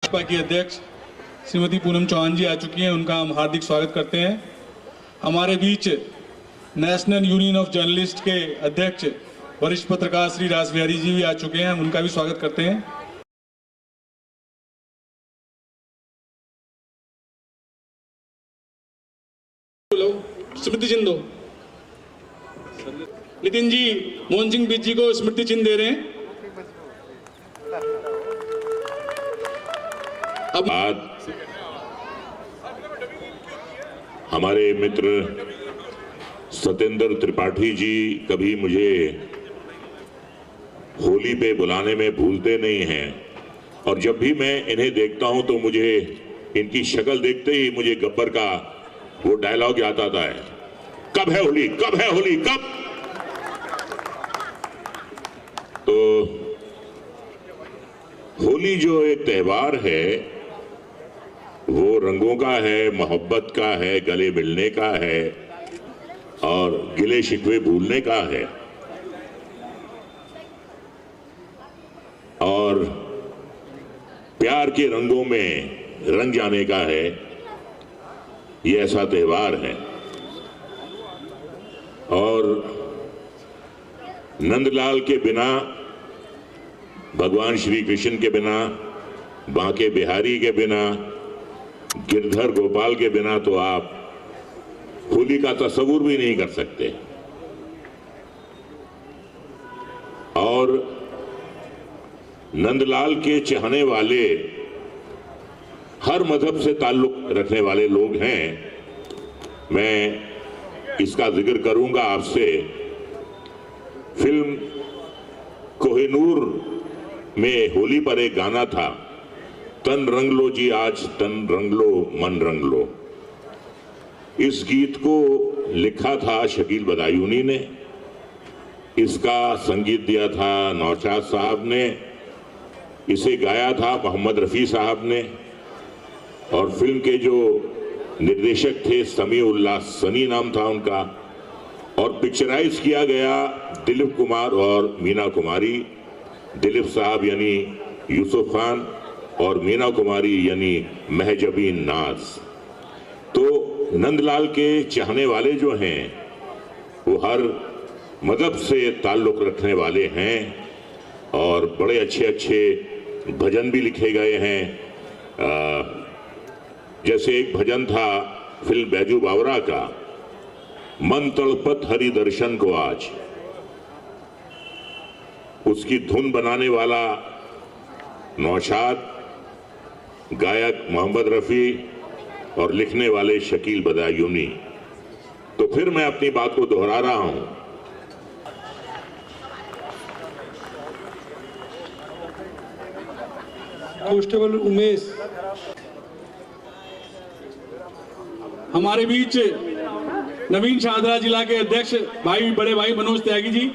भाजपा की अध्यक्ष श्रीमती पूनम चौहान जी आ चुकी हैं, उनका हम हार्दिक स्वागत करते हैं। हमारे बीच नेशनल यूनियन ऑफ जर्नलिस्ट के अध्यक्ष वरिष्ठ पत्रकार श्री रास बिहारी जी भी आ चुके हैं, हम उनका भी स्वागत करते हैं। स्मृति चिन्ह दो। नितिन जी मोहन सिंह बीच जी को स्मृति चिन्ह दे रहे हैं। अब हमारे मित्र सत्येंद्र त्रिपाठी जी कभी मुझे होली पे बुलाने में भूलते नहीं हैं, और जब भी मैं इन्हें देखता हूं तो मुझे इनकी शक्ल देखते ही मुझे गब्बर का वो डायलॉग याद आता है, कब है होली, कब है होली, कब। तो होली जो एक त्योहार है वो रंगों का है, मोहब्बत का है, गले मिलने का है और गिले शिकवे भूलने का है, और प्यार के रंगों में रंग जाने का है। ये ऐसा त्योहार है। और नंदलाल के बिना, भगवान श्री कृष्ण के बिना, बांके बिहारी के बिना, गिरधर गोपाल के बिना तो आप होली का तस्वुर भी नहीं कर सकते। और नंदलाल के चाहने वाले हर मजहब से ताल्लुक रखने वाले लोग हैं। मैं इसका जिक्र करूंगा आपसे। फिल्म कोहिनूर में होली पर एक गाना था, तन रंग लो जी आज तन रंग लो मन रंग लो। इस गीत को लिखा था शकील बदायूनी ने, इसका संगीत दिया था नौशाद साहब ने, इसे गाया था मोहम्मद रफी साहब ने, और फिल्म के जो निर्देशक थे समीउल्लाह सनी नाम था उनका, और पिक्चराइज किया गया दिलीप कुमार और मीना कुमारी। दिलीप साहब यानी यूसुफ खान और मीना कुमारी यानी महजबीन नाज। तो नंदलाल के चाहने वाले जो हैं वो हर मजहब से ताल्लुक रखने वाले हैं, और बड़े अच्छे अच्छे भजन भी लिखे गए हैं। जैसे एक भजन था फिल्म बैजू बावरा का, मन तड़पत हरि दर्शन को आज, उसकी धुन बनाने वाला नौशाद, गायक मोहम्मद रफी और लिखने वाले शकील बदायूनी। तो फिर मैं अपनी बात को दोहरा रहा हूं, कांस्टेबल उमेश। हमारे बीच नवीन शाहदरा जिला के अध्यक्ष भाई, बड़े भाई मनोज त्यागी जी।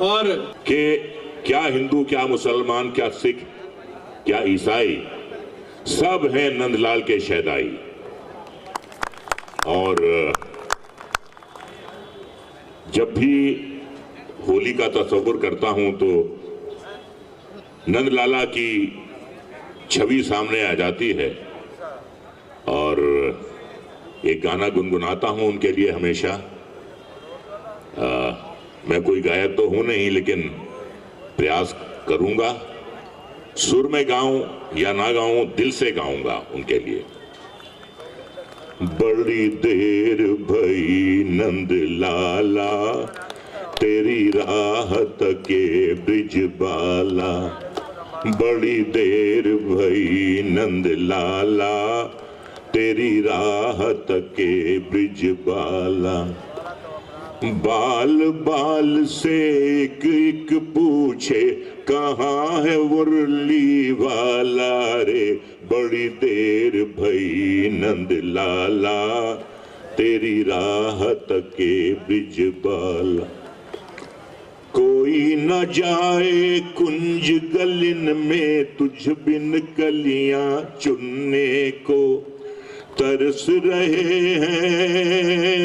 और कि क्या हिंदू, क्या मुसलमान, क्या सिख, क्या ईसाई, सब हैं नंदलाल के शहदाई। और जब भी होली का तस्वुर करता हूं तो नंदलाला की छवि सामने आ जाती है, और एक गाना गुनगुनाता हूं उनके लिए हमेशा। मैं कोई गायक तो हूं नहीं, लेकिन प्रयास करूंगा। सुर में गाऊं या ना गाऊं, दिल से गाऊंगा उनके लिए। बड़ी देर भई नंदलाला, तेरी राहत के ब्रिज बाला। बड़ी देर भई नंदलाला, तेरी राहत के ब्रिज बाला। बाल बाल से एक एक पूछे, कहाँ है मुरली वाला रे। बड़ी देर भई नंदलाला, तेरी राहत के ब्रिज बाला। कोई न जाए कुंज गलिन में, तुझ बिन कलियां चुनने को तरस रहे हैं।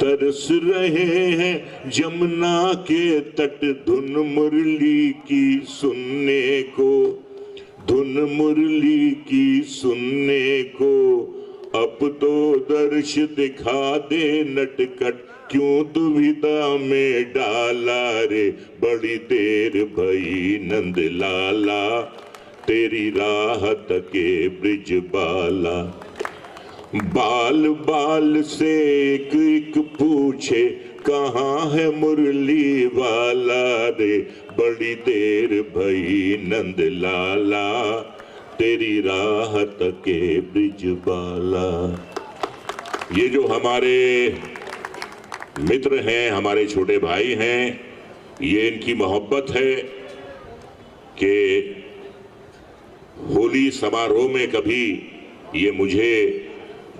तरस रहे हैं जमुना के तट धुन मुरली की सुनने को, धुन मुरली की सुनने को। अब तो दर्श दिखा दे नटखट, क्यों दुविधा में डाला रे। बड़ी देर भई नंद लाला, तेरी राहत के ब्रिज बाला। बाल बाल से एक एक पूछे, कहाँ है मुरली वाला रे। बड़ी देर भई नंद लाला, तेरी राहत के ब्रिज बाला। ये जो हमारे मित्र हैं, हमारे छोटे भाई हैं, ये इनकी मोहब्बत है कि होली समारोह में कभी ये मुझे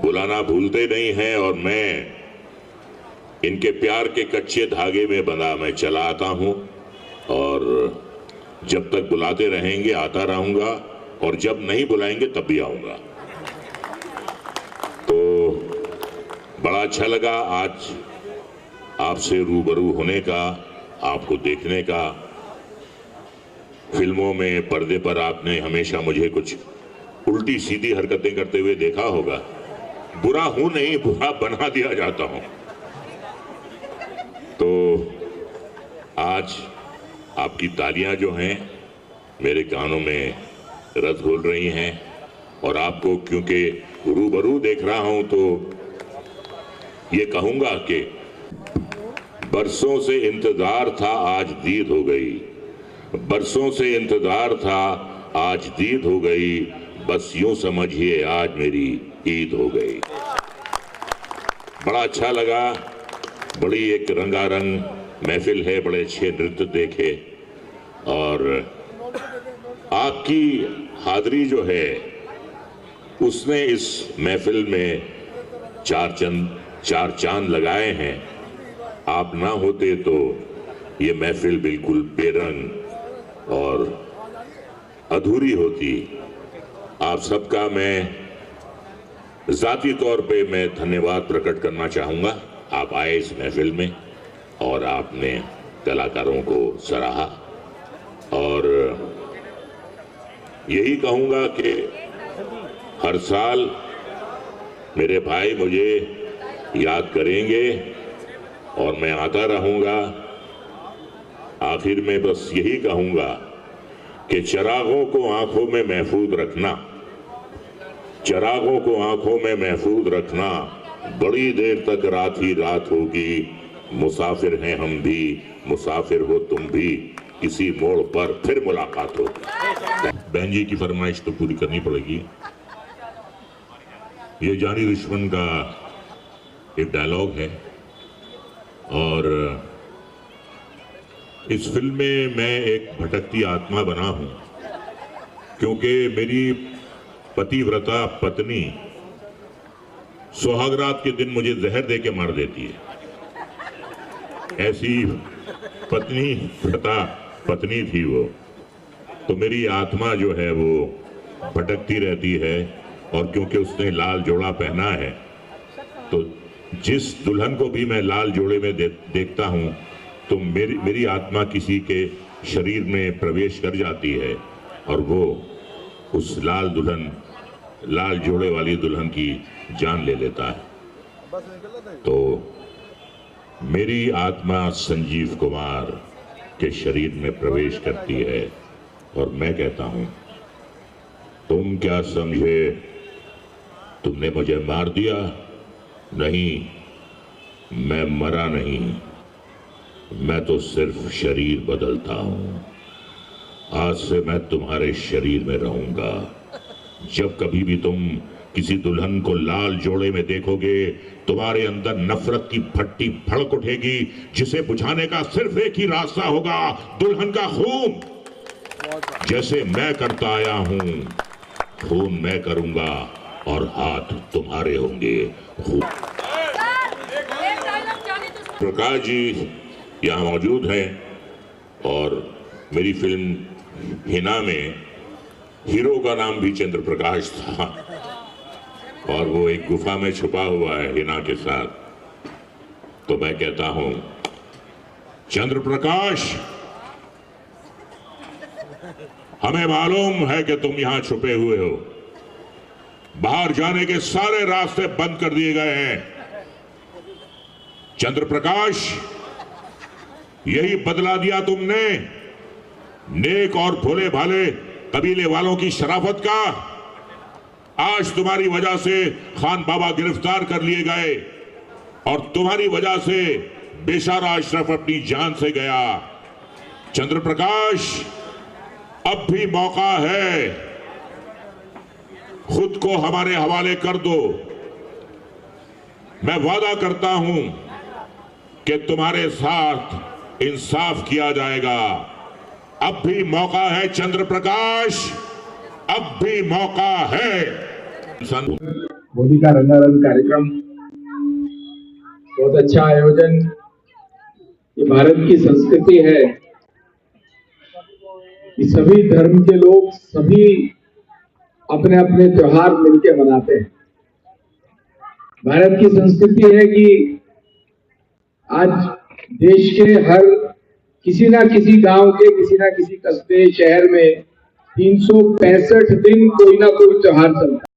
बुलाना भूलते नहीं हैं और मैं इनके प्यार के कच्चे धागे में बंधा मैं चला आता हूं और जब तक बुलाते रहेंगे आता रहूंगा और जब नहीं बुलाएंगे तब भी आऊंगा। तो बड़ा अच्छा लगा आज आपसे रूबरू होने का, आपको देखने का। फिल्मों में पर्दे पर आपने हमेशा मुझे कुछ उल्टी सीधी हरकतें करते हुए देखा होगा। बुरा हूं नहीं, बुरा बना दिया जाता हूं। तो आज आपकी तालियां जो हैं मेरे कानों में रस घोल रही हैं और आपको क्योंकि रूबरू देख रहा हूं तो ये कहूंगा कि बरसों से इंतजार था, आज दीद हो गई। बरसों से इंतजार था, आज दीद हो गई। बस यूं समझिए आज मेरी ईद हो गई। बड़ा अच्छा लगा, बड़ी एक रंगारंग महफिल है, बड़े अच्छे नृत्य देखे और आपकी हाजिरी जो है उसने इस महफिल में चार चांद लगाए हैं। आप ना होते तो ये महफिल बिल्कुल बेरंग और अधूरी होती। आप सबका मैं जाती तौर पे मैं धन्यवाद प्रकट करना चाहूंगा। आप आए इस महफिल में और आपने कलाकारों को सराहा और यही कहूंगा कि हर साल मेरे भाई मुझे याद करेंगे और मैं आता रहूंगा। आखिर में बस यही कहूंगा कि चिरागों को आंखों में महफूज रखना, चिरागों को आंखों में महफूज रखना। बड़ी देर तक रात ही रात होगी, मुसाफिर हैं हम भी, मुसाफिर हो तुम भी, किसी मोड़ पर फिर मुलाकात होगी। बहन जी की फरमाइश तो पूरी करनी पड़ेगी। ये जानी दुश्मन का एक डायलॉग है और इस फिल्म में मैं एक भटकती आत्मा बना हूं क्योंकि मेरी पतिव्रता पत्नी सुहागरात के दिन मुझे जहर देके मार देती है। ऐसी पत्नी व्रता पत्नी थी वो, तो मेरी आत्मा जो है वो भटकती रहती है और क्योंकि उसने लाल जोड़ा पहना है तो जिस दुल्हन को भी मैं लाल जोड़े में देखता हूं तो मेरी आत्मा किसी के शरीर में प्रवेश कर जाती है और वो उस लाल जोड़े वाली दुल्हन की जान ले लेता है। तो मेरी आत्मा संजीव कुमार के शरीर में प्रवेश करती है और मैं कहता हूं तुम क्या समझे, तुमने मुझे मार दिया? नहीं, मैं मरा नहीं, मैं तो सिर्फ शरीर बदलता हूं। आज से मैं तुम्हारे शरीर में रहूंगा। जब कभी भी तुम किसी दुल्हन को लाल जोड़े में देखोगे तुम्हारे अंदर नफरत की भट्टी भड़क उठेगी जिसे बुझाने का सिर्फ एक ही रास्ता होगा, दुल्हन का खून। जैसे मैं करता आया हूं खून मैं करूंगा और हाथ तुम्हारे होंगे। प्रकाश जी यहाँ मौजूद हैं और मेरी फिल्म हिना में हीरो का नाम भी चंद्र प्रकाश था और वो एक गुफा में छुपा हुआ है हिना के साथ। तो मैं कहता हूं, चंद्र प्रकाश, हमें मालूम है कि तुम यहां छुपे हुए हो। बाहर जाने के सारे रास्ते बंद कर दिए गए हैं। चंद्र प्रकाश, यही बदला दिया तुमने नेक और भोले भाले कबीले वालों की शराफत का। आज तुम्हारी वजह से खान बाबा गिरफ्तार कर लिए गए और तुम्हारी वजह से बेचारा अशरफ अपनी जान से गया। चंद्र प्रकाश, अब भी मौका है, खुद को हमारे हवाले कर दो। मैं वादा करता हूं कि तुम्हारे साथ इंसाफ किया जाएगा। अब भी मौका है चंद्र प्रकाश, अब भी मौका है। मोदी का रंगारंग कार्यक्रम, बहुत अच्छा आयोजन। ये भारत की संस्कृति है कि सभी धर्म के लोग सभी अपने अपने त्योहार मिलकर मनाते हैं। भारत की संस्कृति है कि आज देश के हर किसी ना किसी गांव के, किसी ना किसी कस्बे, शहर में 365 दिन कोई ना कोई त्योहार चलता है।